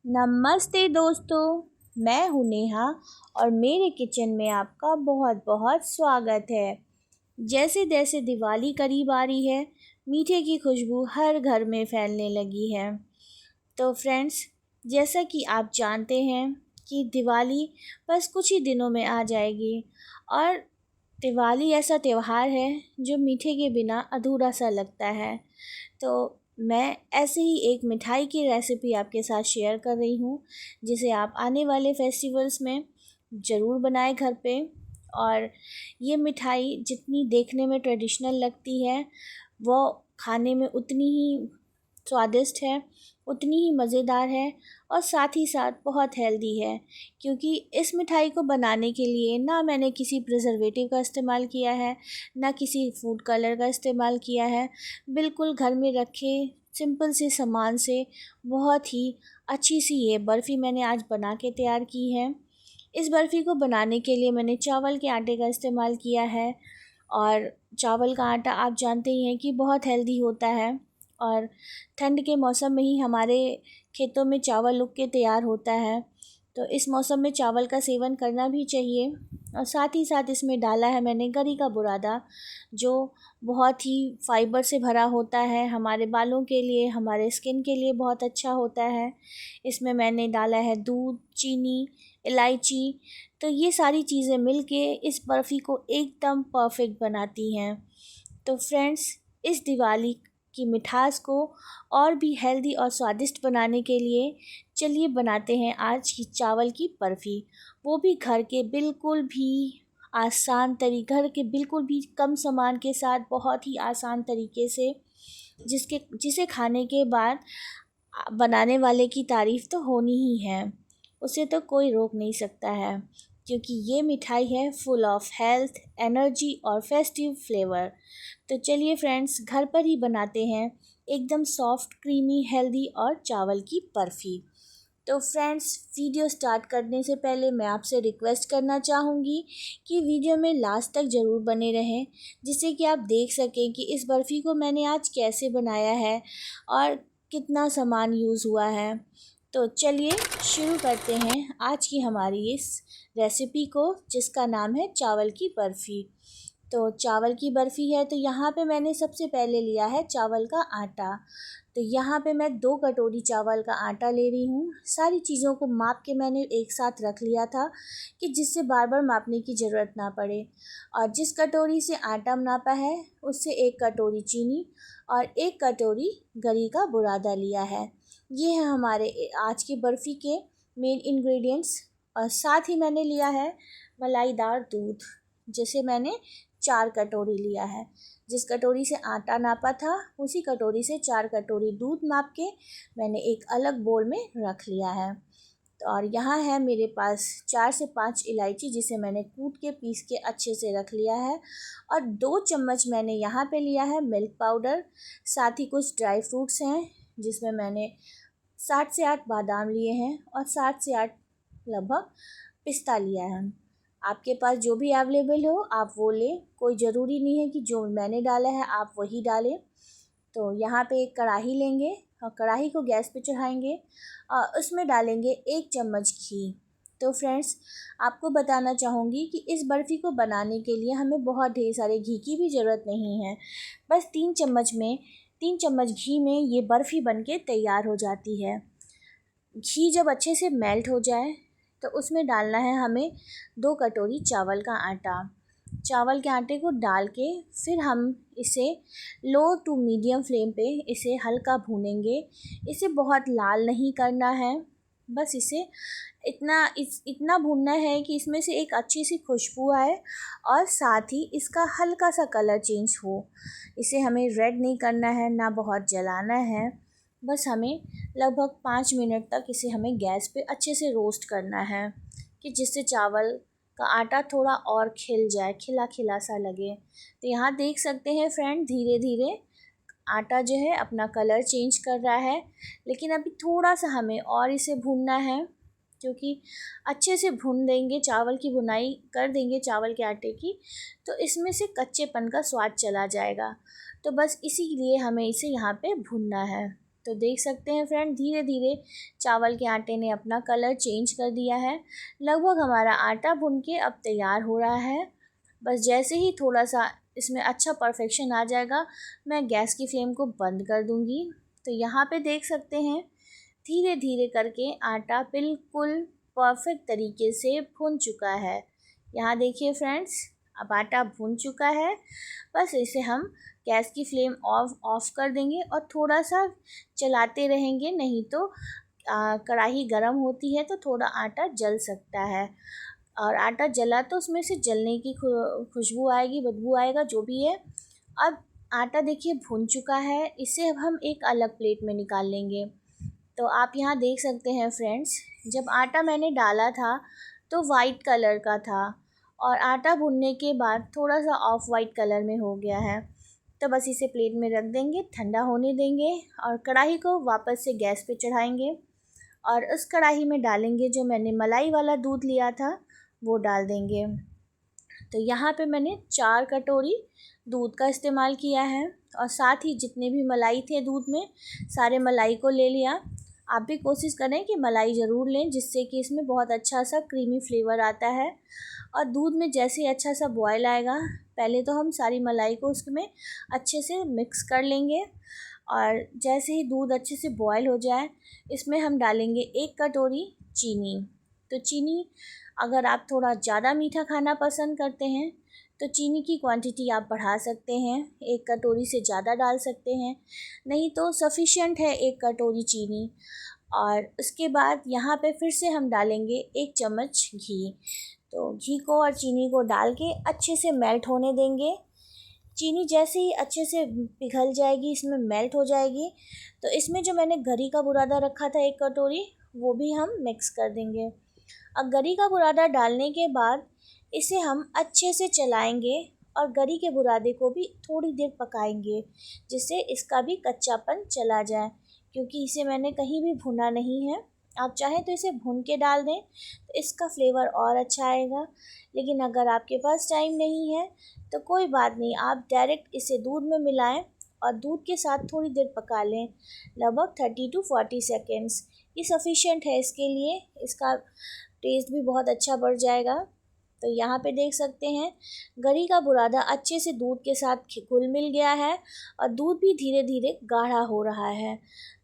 नमस्ते दोस्तों, मैं हूँ नेहा और मेरे किचन में आपका बहुत बहुत स्वागत है। जैसे जैसे दिवाली करीब आ रही है, मीठे की खुशबू हर घर में फैलने लगी है। तो फ्रेंड्स, जैसा कि आप जानते हैं कि दिवाली बस कुछ ही दिनों में आ जाएगी और दिवाली ऐसा त्यौहार है जो मीठे के बिना अधूरा सा लगता है। तो मैं ऐसे ही एक मिठाई की रेसिपी आपके साथ शेयर कर रही हूँ, जिसे आप आने वाले फेस्टिवल्स में ज़रूर बनाएं घर पे। और ये मिठाई जितनी देखने में ट्रेडिशनल लगती है, वो खाने में उतनी ही स्वादिष्ट है, उतनी ही मज़ेदार है और साथ ही साथ बहुत हेल्दी है। क्योंकि इस मिठाई को बनाने के लिए ना मैंने किसी प्रिजर्वेटिव का इस्तेमाल किया है, ना किसी फूड कलर का इस्तेमाल किया है। बिल्कुल घर में रखे सिंपल से सामान से बहुत ही अच्छी सी ये बर्फ़ी मैंने आज बना के तैयार की है। इस बर्फ़ी को बनाने के लिए मैंने चावल के आटे का इस्तेमाल किया है और चावल का आटा आप जानते ही हैं कि बहुत हेल्दी होता है और ठंड के मौसम में ही हमारे खेतों में चावल उग के तैयार होता है। तो इस मौसम में चावल का सेवन करना भी चाहिए। और साथ ही साथ इसमें डाला है मैंने गरी का बुरादा, जो बहुत ही फाइबर से भरा होता है, हमारे बालों के लिए, हमारे स्किन के लिए बहुत अच्छा होता है। इसमें मैंने डाला है दूध, चीनी, इलायची। तो ये सारी चीज़ें मिलके इस बर्फ़ी को एकदम परफेक्ट बनाती हैं। तो फ्रेंड्स, इस दिवाली की मिठास को और भी हेल्दी और स्वादिष्ट बनाने के लिए चलिए बनाते हैं आज की चावल की बर्फ़ी। वो भी घर के बिल्कुल भी घर के बिल्कुल भी कम सामान के साथ बहुत ही आसान तरीके से, जिसे खाने के बाद बनाने वाले की तारीफ़ तो होनी ही है, उसे तो कोई रोक नहीं सकता है। क्योंकि ये मिठाई है फुल ऑफ हेल्थ, एनर्जी और फेस्टिव फ्लेवर। तो चलिए फ्रेंड्स, घर पर ही बनाते हैं एकदम सॉफ्ट, क्रीमी, हेल्दी और चावल की बर्फ़ी। तो फ्रेंड्स, वीडियो स्टार्ट करने से पहले मैं आपसे रिक्वेस्ट करना चाहूँगी कि वीडियो में लास्ट तक ज़रूर बने रहें, जिससे कि आप देख सकें कि इस बर्फ़ी को मैंने आज कैसे बनाया है और कितना सामान यूज़ हुआ है। तो चलिए शुरू करते हैं आज की हमारी इस रेसिपी को, जिसका नाम है चावल की बर्फ़ी। तो चावल की बर्फ़ी है, तो यहाँ पे मैंने सबसे पहले लिया है चावल का आटा। तो यहाँ पे मैं 2 कटोरी चावल का आटा ले रही हूँ। सारी चीज़ों को माप के मैंने एक साथ रख लिया था कि जिससे बार बार मापने की ज़रूरत ना पड़े। और जिस कटोरी से आटा नापा है, उससे 1 कटोरी चीनी और 1 कटोरी गरी का बुरादा लिया है। ये है हमारे आज की बर्फ़ी के मेन इंग्रेडिएंट्स। और साथ ही मैंने लिया है मलाईदार दूध, जिसे मैंने 4 कटोरी लिया है। जिस कटोरी से आटा नापा था, उसी कटोरी से 4 कटोरी दूध नाप के मैंने एक अलग बोल में रख लिया है। और यहाँ है मेरे पास 4 से 5 इलायची, जिसे मैंने कूट के पीस के अच्छे से रख लिया है। और 2 चम्मच मैंने यहाँ पे लिया है मिल्क पाउडर। साथ ही कुछ ड्राई फ्रूट्स हैं, जिसमें मैंने 7 से 8 बादाम लिए हैं और 7 से 8 लगभग पिस्ता लिया है। आपके पास जो भी अवेलेबल हो आप वो लें, कोई ज़रूरी नहीं है कि जो मैंने डाला है आप वही डालें। तो यहाँ पे एक कढ़ाई लेंगे और कढ़ाई को गैस पे चढ़ाएंगे और उसमें डालेंगे 1 चम्मच घी। तो फ्रेंड्स, आपको बताना चाहूँगी कि इस बर्फ़ी को बनाने के लिए हमें बहुत ढेर सारे घी की भी ज़रूरत नहीं है। बस 3 चम्मच घी में ये बर्फ़ी बन के तैयार हो जाती है। घी जब अच्छे से मेल्ट हो जाए, तो उसमें डालना है हमें 2 कटोरी चावल का आटा। चावल के आटे को डाल के फिर हम इसे लो टू मीडियम फ्लेम पे इसे हल्का भूनेंगे। इसे बहुत लाल नहीं करना है, बस इसे इतना भूनना है कि इसमें से एक अच्छी सी खुशबू आए और साथ ही इसका हल्का सा कलर चेंज हो। इसे हमें रेड नहीं करना है, ना बहुत जलाना है। बस हमें लगभग 5 मिनट तक इसे हमें गैस पे अच्छे से रोस्ट करना है, कि जिससे चावल का आटा थोड़ा और खिल जाए, खिला खिला सा लगे। तो यहाँ देख सकते हैं फ्रेंड, धीरे धीरे आटा जो है अपना कलर चेंज कर रहा है। लेकिन अभी थोड़ा सा हमें और इसे भूनना है, क्योंकि अच्छे से भून देंगे, चावल की भुनाई कर देंगे चावल के आटे की, तो इसमें से कच्चेपन का स्वाद चला जाएगा। तो बस इसीलिए हमें इसे यहाँ पे भूनना है। तो देख सकते हैं फ्रेंड, धीरे धीरे चावल के आटे ने अपना कलर चेंज कर दिया है। लगभग हमारा आटा भुन के अब तैयार हो रहा है। बस जैसे ही थोड़ा सा इसमें अच्छा परफेक्शन आ जाएगा, मैं गैस की फ्लेम को बंद कर दूंगी। तो यहाँ पे देख सकते हैं, धीरे धीरे करके आटा बिल्कुल परफेक्ट तरीके से भुन चुका है। यहाँ देखिए फ्रेंड्स, अब आटा भुन चुका है। बस इसे हम गैस की फ्लेम ऑफ कर देंगे और थोड़ा सा चलाते रहेंगे, नहीं तो कढ़ाई गर्म होती है तो थोड़ा आटा जल सकता है, और आटा जला तो उसमें से जलने की खुशबू आएगी, बदबू आएगा, जो भी है। अब आटा देखिए भुन चुका है, इसे अब हम एक अलग प्लेट में निकाल लेंगे। तो आप यहाँ देख सकते हैं फ्रेंड्स, जब आटा मैंने डाला था तो वाइट कलर का था, और आटा भुनने के बाद थोड़ा सा ऑफ वाइट कलर में हो गया है। तो बस इसे प्लेट में रख देंगे, ठंडा होने देंगे, और कढ़ाई को वापस से गैस पे चढ़ाएंगे, और उस कढ़ाई में डालेंगे जो मैंने मलाई वाला दूध लिया था, वो डाल देंगे। तो यहाँ पे मैंने 4 कटोरी दूध का इस्तेमाल किया है, और साथ ही जितने भी मलाई थे दूध में, सारे मलाई को ले लिया। आप भी कोशिश करें कि मलाई ज़रूर लें, जिससे कि इसमें बहुत अच्छा सा क्रीमी फ्लेवर आता है। और दूध में जैसे ही अच्छा सा बॉयल आएगा, पहले तो हम सारी मलाई को उसमें अच्छे से मिक्स कर लेंगे, और जैसे ही दूध अच्छे से बॉयल हो जाए, इसमें हम डालेंगे 1 कटोरी चीनी। तो चीनी, अगर आप थोड़ा ज़्यादा मीठा खाना पसंद करते हैं तो चीनी की क्वांटिटी आप बढ़ा सकते हैं, 1 कटोरी से ज़्यादा डाल सकते हैं, नहीं तो सफिशिएंट है 1 कटोरी चीनी। और उसके बाद यहाँ पे फिर से हम डालेंगे 1 चम्मच घी। तो घी को और चीनी को डाल के अच्छे से मेल्ट होने देंगे। चीनी जैसे ही अच्छे से पिघल जाएगी, इसमें मेल्ट हो जाएगी, तो इसमें जो मैंने गरी का बुरादा रखा था 1 कटोरी, वो भी हम मिक्स कर देंगे। अब गरी का बुरादा डालने के बाद इसे हम अच्छे से चलाएंगे, और गरी के बुरादे को भी थोड़ी देर पकाएंगे, जिससे इसका भी कच्चापन चला जाए, क्योंकि इसे मैंने कहीं भी भुना नहीं है। आप चाहें तो इसे भून के डाल दें, तो इसका फ्लेवर और अच्छा आएगा। लेकिन अगर आपके पास टाइम नहीं है तो कोई बात नहीं, आप डायरेक्ट इसे दूध में मिलाएं और दूध के साथ थोड़ी देर पका लें, लगभग 30 to 40 सेकेंड्स। ये सफिशिएंट है इसके लिए, इसका टेस्ट भी बहुत अच्छा बढ़ जाएगा। तो यहाँ पे देख सकते हैं, गरी का बुरादा अच्छे से दूध के साथ घुल मिल गया है, और दूध भी धीरे धीरे गाढ़ा हो रहा है।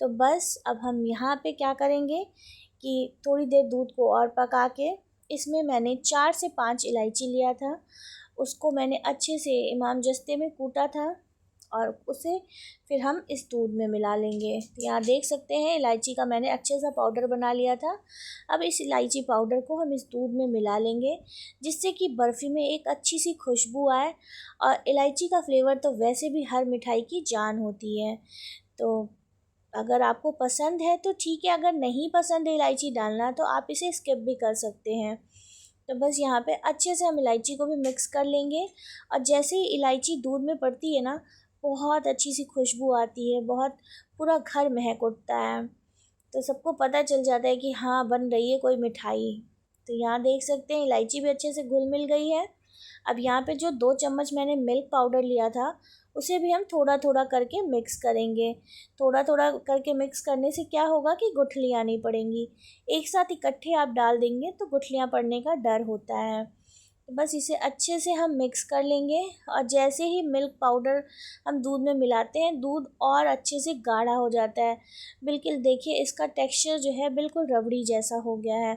तो बस अब हम यहाँ पे क्या करेंगे कि थोड़ी देर दूध को और पका के, इसमें मैंने 4 से 5 इलायची लिया था, उसको मैंने अच्छे से इमाम जस्ते में कूटा था, और उसे फिर हम इस दूध में मिला लेंगे। यहाँ देख सकते हैं, इलायची का मैंने अच्छे सा पाउडर बना लिया था। अब इस इलायची पाउडर को हम इस दूध में मिला लेंगे, जिससे कि बर्फ़ी में एक अच्छी सी खुशबू आए। और इलायची का फ्लेवर तो वैसे भी हर मिठाई की जान होती है, तो अगर आपको पसंद है तो ठीक है, अगर नहीं पसंद है इलायची डालना तो आप इसे स्किप भी कर सकते हैं। तो बस यहाँ पे अच्छे से हम इलायची को भी मिक्स कर लेंगे, और जैसे ही इलायची दूध में पड़ती है ना, बहुत अच्छी सी खुशबू आती है, बहुत पूरा घर महक उठता है, तो सबको पता चल जाता है कि हाँ, बन रही है कोई मिठाई। तो यहाँ देख सकते हैं, इलायची भी अच्छे से घुल मिल गई है। अब यहाँ पे जो 2 चम्मच मैंने मिल्क पाउडर लिया था, उसे भी हम थोड़ा थोड़ा करके मिक्स करेंगे। थोड़ा थोड़ा करके मिक्स करने से क्या होगा कि गुठलियाँ नहीं पड़ेंगी। एक साथ इकट्ठे आप डाल देंगे तो गुठलियाँ पड़ने का डर होता है। तो बस इसे अच्छे से हम मिक्स कर लेंगे, और जैसे ही मिल्क पाउडर हम दूध में मिलाते हैं, दूध और अच्छे से गाढ़ा हो जाता है। बिल्कुल देखिए, इसका टेक्सचर जो है बिल्कुल रबड़ी जैसा हो गया है।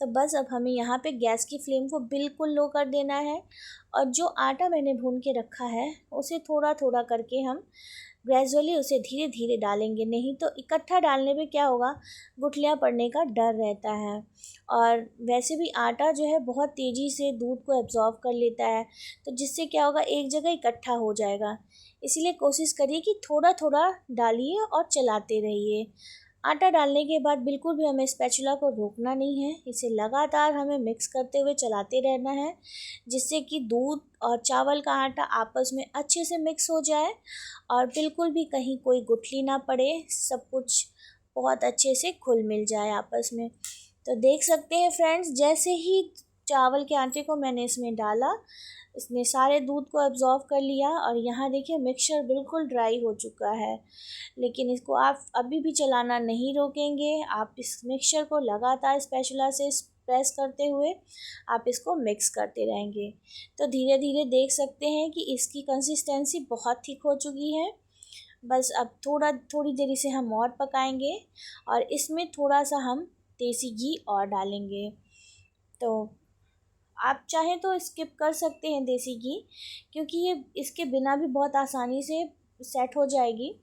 तो बस अब हमें यहाँ पे गैस की फ्लेम को बिल्कुल लो कर देना है, और जो आटा मैंने भून के रखा है उसे थोड़ा थोड़ा करके हम ग्रेजुअली उसे धीरे धीरे डालेंगे, नहीं तो इकट्ठा डालने पे क्या होगा, गुठलियाँ पड़ने का डर रहता है। और वैसे भी आटा जो है बहुत तेज़ी से दूध को एब्जॉर्ब कर लेता है, तो जिससे क्या होगा, एक जगह इकट्ठा हो जाएगा। इसीलिए कोशिश करिए कि थोड़ा थोड़ा डालिए और चलाते रहिए। आटा डालने के बाद बिल्कुल भी हमें स्पैचुला को रोकना नहीं है, इसे लगातार हमें मिक्स करते हुए चलाते रहना है, जिससे कि दूध और चावल का आटा आपस में अच्छे से मिक्स हो जाए, और बिल्कुल भी कहीं कोई गुठली ना पड़े, सब कुछ बहुत अच्छे से घुल मिल जाए आपस में। तो देख सकते हैं फ्रेंड्स, जैसे ही चावल के आटे को मैंने इसमें डाला, इसने सारे दूध को एब्जॉर्व कर लिया और यहाँ देखिए मिक्सचर बिल्कुल ड्राई हो चुका है। लेकिन इसको आप अभी भी चलाना नहीं रोकेंगे, आप इस मिक्सचर को लगातार स्पैचुला से प्रेस करते हुए आप इसको मिक्स करते रहेंगे। तो धीरे धीरे देख सकते हैं कि इसकी कंसिस्टेंसी बहुत थिक हो चुकी है। बस अब थोड़ी देर इसे हम और पकाएंगे और इसमें थोड़ा सा हम देसी घी और डालेंगे। तो आप चाहें तो स्किप कर सकते हैं देसी घी, क्योंकि ये इसके बिना भी बहुत आसानी से सेट हो जाएगी।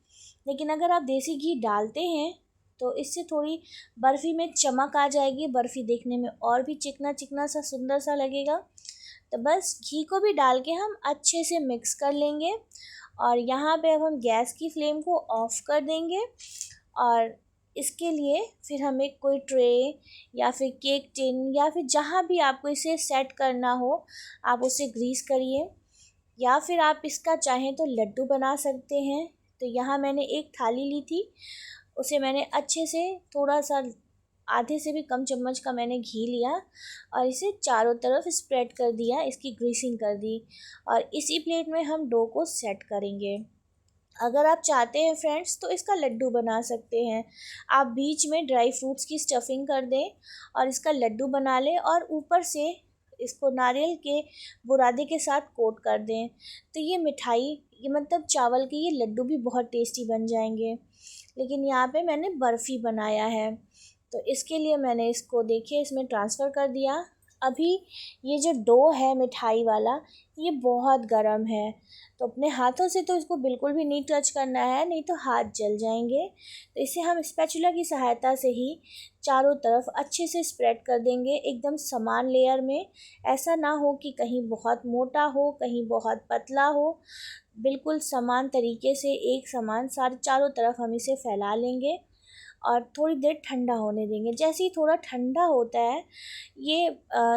लेकिन अगर आप देसी घी डालते हैं तो इससे थोड़ी बर्फ़ी में चमक आ जाएगी, बर्फ़ी देखने में और भी चिकना चिकना सा सुंदर सा लगेगा। तो बस घी को भी डाल के हम अच्छे से मिक्स कर लेंगे और यहाँ पे अब हम गैस की फ्लेम को ऑफ़ कर देंगे। और इसके लिए फिर हमें कोई ट्रे या फिर केक टिन या फिर जहाँ भी आपको इसे सेट करना हो आप उसे ग्रीस करिए, या फिर आप इसका चाहें तो लड्डू बना सकते हैं। तो यहाँ मैंने एक थाली ली थी, उसे मैंने अच्छे से थोड़ा सा आधे से भी कम चम्मच का मैंने घी लिया और इसे चारों तरफ स्प्रेड कर दिया, इसकी ग्रीसिंग कर दी और इसी प्लेट में हम डो को सेट करेंगे। अगर आप चाहते हैं फ्रेंड्स तो इसका लड्डू बना सकते हैं। आप बीच में ड्राई फ्रूट्स की स्टफिंग कर दें और इसका लड्डू बना लें और ऊपर से इसको नारियल के बुरादे के साथ कोट कर दें। तो ये मिठाई, ये मतलब चावल के ये लड्डू भी बहुत टेस्टी बन जाएंगे। लेकिन यहाँ पे मैंने बर्फ़ी बनाया है, तो इसके लिए मैंने इसको देखिए इसमें ट्रांसफ़र कर दिया। अभी ये जो डो है मिठाई वाला, ये बहुत गर्म है, तो अपने हाथों से तो इसको बिल्कुल भी नहीं टच करना है, नहीं तो हाथ जल जाएंगे। तो इसे हम स्पैचुला की सहायता से ही चारों तरफ अच्छे से स्प्रेड कर देंगे, एकदम समान लेयर में। ऐसा ना हो कि कहीं बहुत मोटा हो कहीं बहुत पतला हो, बिल्कुल समान तरीके से एक समान सारे चारों तरफ हम इसे फैला लेंगे और थोड़ी देर ठंडा होने देंगे। जैसे ही थोड़ा ठंडा होता है, ये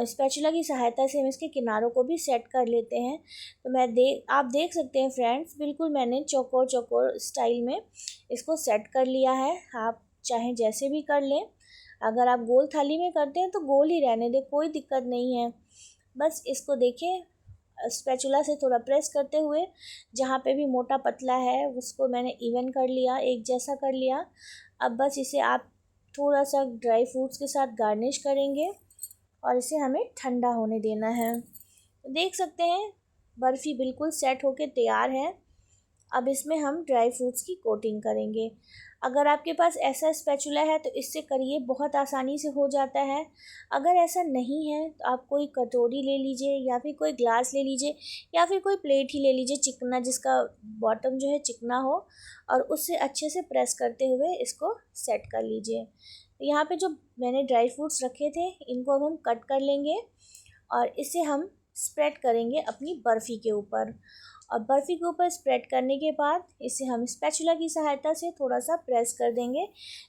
स्पैचुला की सहायता से हम इसके किनारों को भी सेट कर लेते हैं। तो आप देख सकते हैं फ्रेंड्स, बिल्कुल मैंने चौकोर चौकोर स्टाइल में इसको सेट कर लिया है। आप चाहें जैसे भी कर लें, अगर आप गोल थाली में करते हैं तो गोल ही रहने दें, कोई दिक्कत नहीं है। बस इसको देखें, स्पैचुला से थोड़ा प्रेस करते हुए जहाँ पे भी मोटा पतला है उसको मैंने इवन कर लिया, एक जैसा कर लिया। अब बस इसे आप थोड़ा सा ड्राई फ्रूट्स के साथ गार्निश करेंगे और इसे हमें ठंडा होने देना है। तो देख सकते हैं बर्फ़ी बिल्कुल सेट होके तैयार है। अब इसमें हम ड्राई फ्रूट्स की कोटिंग करेंगे। अगर आपके पास ऐसा स्पैचुला है तो इससे करिए, बहुत आसानी से हो जाता है। अगर ऐसा नहीं है तो आप कोई कटोरी ले लीजिए या फिर कोई ग्लास ले लीजिए या फिर कोई प्लेट ही ले लीजिए चिकना, जिसका बॉटम जो है चिकना हो, और उससे अच्छे से प्रेस करते हुए इसको सेट कर लीजिए। यहाँ पे जो मैंने ड्राई फ्रूट्स रखे थे इनको अब हम कट कर लेंगे और इसे हम स्प्रेड करेंगे अपनी बर्फ़ी के ऊपर। और बर्फ़ी के ऊपर स्प्रेड करने के बाद इसे हम स्पैचुला की सहायता से थोड़ा सा प्रेस कर देंगे,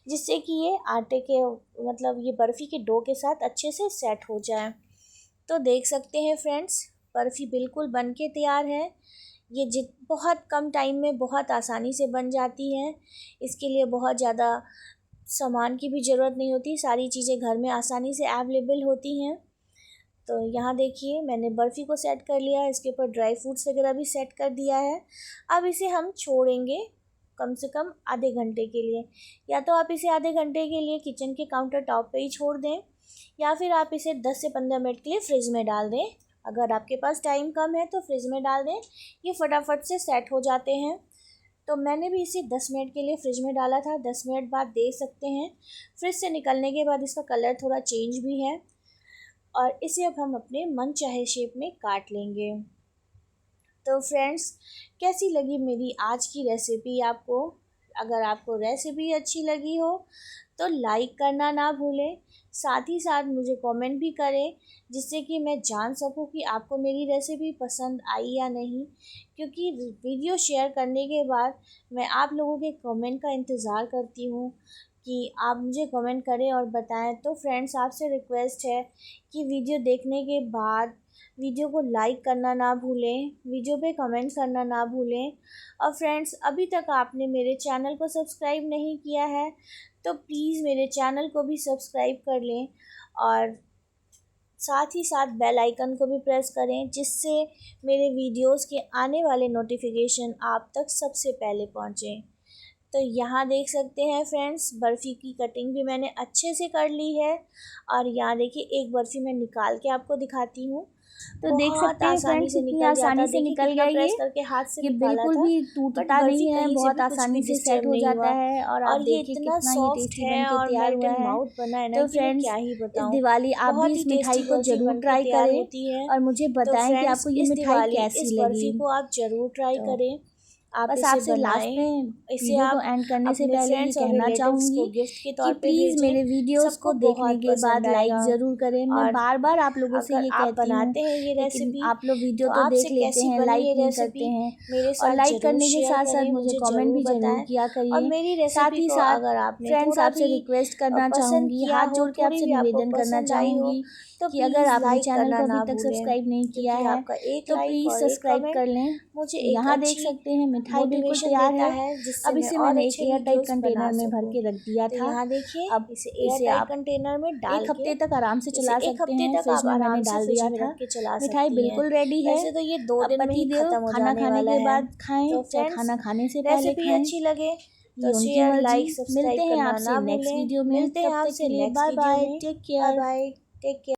जिससे कि ये आटे के मतलब ये बर्फ़ी के डो के साथ अच्छे से सेट हो जाए। तो देख सकते हैं फ्रेंड्स, बर्फ़ी बिल्कुल बन के तैयार है। ये बहुत कम टाइम में बहुत आसानी से बन जाती है। इसके लिए बहुत ज़्यादा सामान की भी ज़रूरत नहीं होती, सारी चीज़ें घर में आसानी से अवेलेबल होती हैं। तो यहाँ देखिए मैंने बर्फ़ी को सेट कर लिया है, इसके ऊपर ड्राई फ्रूट्स वगैरह भी सेट कर दिया है। अब इसे हम छोड़ेंगे कम से कम आधे घंटे के लिए। या तो आप इसे आधे घंटे के लिए किचन के काउंटर टॉप पे ही छोड़ दें, या फिर आप इसे 10 से 15 मिनट के लिए फ्रिज में डाल दें। अगर आपके पास टाइम कम है तो फ्रिज में डाल दें, ये फटाफट से सेट हो जाते हैं। तो मैंने भी इसे 10 मिनट के लिए फ्रिज में डाला था। 10 मिनट बाद देख सकते हैं फ्रिज से निकलने के बाद इसका कलर थोड़ा चेंज भी है और इसे अब हम अपने मन चाहे शेप में काट लेंगे। तो फ्रेंड्स, कैसी लगी मेरी आज की रेसिपी आपको? अगर आपको रेसिपी अच्छी लगी हो तो लाइक करना ना भूलें, साथ ही साथ मुझे कमेंट भी करें, जिससे कि मैं जान सकूं कि आपको मेरी रेसिपी पसंद आई या नहीं। क्योंकि वीडियो शेयर करने के बाद मैं आप लोगों के कमेंट का इंतज़ार करती हूँ कि आप मुझे कमेंट करें और बताएं। तो फ्रेंड्स, आपसे रिक्वेस्ट है कि वीडियो देखने के बाद वीडियो को लाइक करना ना भूलें, वीडियो पे कमेंट करना ना भूलें। और फ्रेंड्स, अभी तक आपने मेरे चैनल को सब्सक्राइब नहीं किया है तो प्लीज़ मेरे चैनल को भी सब्सक्राइब कर लें और साथ ही साथ बेल आइकन को भी प्रेस करें, जिससे मेरे वीडियोस के आने वाले नोटिफिकेशन आप तक सबसे पहले पहुँचें। तो यहाँ देख सकते हैं फ्रेंड्स, बर्फ़ी की कटिंग भी मैंने अच्छे से कर ली है। और यहाँ देखिए एक बर्फ़ी मैं निकाल के आपको दिखाती हूँ। तो देख सकते हैं फ्रेंड्स, इतनी आसानी से निकल गया प्रेस करके हाथ से ये निकाला बिल्कुल था, भी बट टूटता बर्फ़ी नहीं है, कहीं से बहुत भी कुछ आसानी भी से सेट डिस्टर्ब हो नहीं जाता हुआ। है। और आप और ये देखिए इतना कितना ये सॉफ्ट टेस्टी है बन के और तैयार मेल्ट हुआ इन है। माउथ बना है ना तो कि मैं फ्रेंड्स, क्या ही इस बताऊँ। दिवाली आप भी बहुत इस ही मिठाई टेस्टी को बर्फ़ी ज़रूर बन के ट्राई तैयार करें होती है। और मुझे तो बताएं कि फ्रेंड्स, आपको ये इस मिठाई दिवाली इस कैसी बर्फ़ी लगी। को आप ज़रूर ट्राई तो करें। आप बस इसे आपसे लास्ट बनाएं, में इसे वीडियो को आप एंड करने से अपने पहले ये फ्रेंड्स और कहना रिलेटिव्स को चाहूँगी गिफ्ट के कि तौर पे प्लीज़ भेजें। मेरे वीडियोस सबको को देखने बहुत के बाद पसंद लाइक आएगा। ज़रूर करें। मैं और बार बार आप लोगों से अगर ये आप कहती हूँ, बनाते हैं ये लेकिन रेसिपी, आप लोग वीडियो तो तो देख आपसे लेते कैसी हैं, बनी लाइक ये नहीं करते रेसिपी हैं। मेरे और साथ लाइक ज़रूर करने के शेयर साथ साथ करें, मुझे मुझे कमेंट ज़रूर भी ज़रूर बताएं। किया और करिए। मेरी साथ रेसिपी ही को साथ अगर आपने फ्रेंड्स, थोड़ा आपसे भी रिक्वेस्ट करना पसंद चाहूँगी, किया हाथ हो, जोड़ के थोड़ी आपसे भी आपको निवेदन करना पसंद आई हो, चाहूँगी तो कि अगर प्लीज़ आपने लाइक चैनल करना को अभी ना तक भूलें, सब्सक्राइब नहीं किया क्योंकि है आपका एक तो लाइक प्लीज़ और एक सब्सक्राइब कर कमेंट लें। मुझे तो एक यहाँ देख अच्छी सकते हैं मिठाई बिल्कुल मोटिवेशन तैयार देता है। है, जिससे अब मैं इसे और मैंने एक अच्छे एयर टाइट वीडियोस बना कंटेनर में भर सकूं। के रख दिया तो था। यहाँ देखिए, अब इसे एयर इसे टाइट आप कंटेनर में डाल 1 के हफ्ते तक आराम से इसे चला एक सकते हफ्ते हैं। तक फ्रिज आप में मैंने आराम से डाल फ्रिज दिया में था। रख के चला मिठाई सकती हैं। बिल्कुल रेडी है। वैसे तो ये 2 अब दिन में ही पतिदेव ख़त्म हो खाना जाने खाने वाला के है। बाद खाएँ, तो चाहे फ्रेंड्स, खाना खाने से पहले रेसिपी खाएँ, अच्छी लगे ये तो उनकी शेयर, मर्ज़ी। लाइक, मिलते सब्सक्राइब हैं करना आपसे ना नेक्स्ट भूलें। वीडियो में, मिलते हैं तब तक के आपसे लिए नेक्स्ट बाय वीडियो बाय, में। Take bye care. Bye, take care.